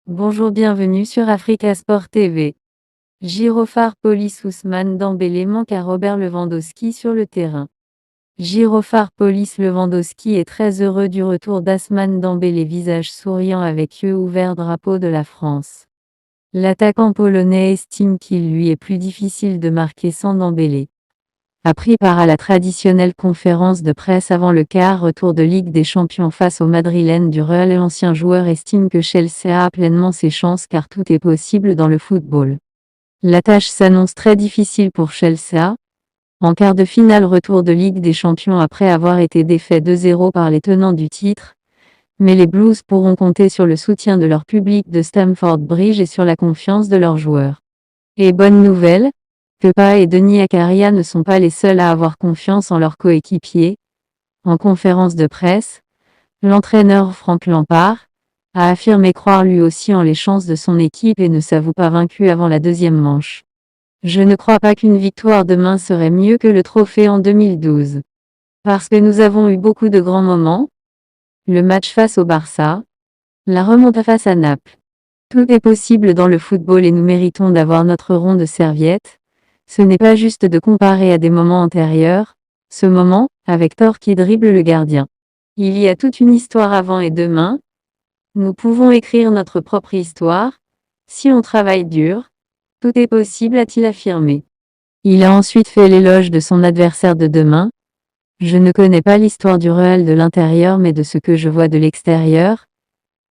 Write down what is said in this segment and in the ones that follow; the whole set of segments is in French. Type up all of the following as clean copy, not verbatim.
Bonjour, bienvenue sur Africa Sport TV. Girofard-Police Ousmane Dembélé manque à Robert Lewandowski sur le terrain. Girofard-Police Lewandowski est très heureux du retour d'Ousmane Dembélé, visage souriant avec yeux ouverts, drapeau de la France. L'attaquant polonais estime qu'il lui est plus difficile de marquer sans Dembélé. A pris part à la traditionnelle conférence de presse avant le quart retour de Ligue des Champions face aux Madrilènes du Real, l'ancien joueur estime que Chelsea a pleinement ses chances car tout est possible dans le football. La tâche s'annonce très difficile pour Chelsea. En quart de finale retour de Ligue des Champions après avoir été défait 2-0 par les tenants du titre, mais les Blues pourront compter sur le soutien de leur public de Stamford Bridge et sur la confiance de leurs joueurs. Et bonne nouvelle, Kepa et Denis Zakaria ne sont pas les seuls à avoir confiance en leurs coéquipiers. En conférence de presse, l'entraîneur Frank Lampard a affirmé croire lui aussi en les chances de son équipe et ne s'avoue pas vaincu avant la deuxième manche. Je ne crois pas qu'une victoire demain serait mieux que le trophée en 2012. Parce que nous avons eu beaucoup de grands moments. Le match face au Barça, la remonte face à Naples. Tout est possible dans le football et nous méritons d'avoir notre rond de serviette. Ce n'est pas juste de comparer à des moments antérieurs. Ce moment, avec Thor qui dribble le gardien. Il y a toute une histoire avant et demain. Nous pouvons écrire notre propre histoire. Si on travaille dur, tout est possible, a-t-il affirmé. Il a ensuite fait l'éloge de son adversaire de demain. Je ne connais pas l'histoire du Real de l'intérieur mais de ce que je vois de l'extérieur.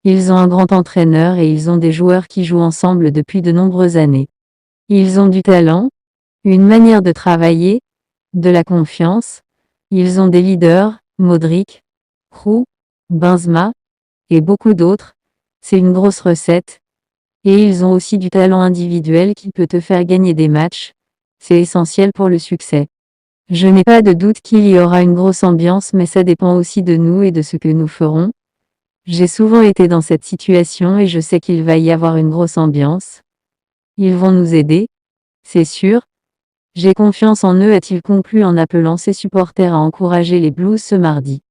Ils ont un grand entraîneur et ils ont des joueurs qui jouent ensemble depuis de nombreuses années. Ils ont du talent, une manière de travailler, de la confiance. Ils ont des leaders, Modric, Kroos, Benzema, et beaucoup d'autres. C'est une grosse recette. Et ils ont aussi du talent individuel qui peut te faire gagner des matchs. C'est essentiel pour le succès. Je n'ai pas de doute qu'il y aura une grosse ambiance mais ça dépend aussi de nous et de ce que nous ferons. J'ai souvent été dans cette situation et je sais qu'il va y avoir une grosse ambiance. Ils vont nous aider, c'est sûr. J'ai confiance en eux, a-t-il conclu en appelant ses supporters à encourager les Blues ce mardi.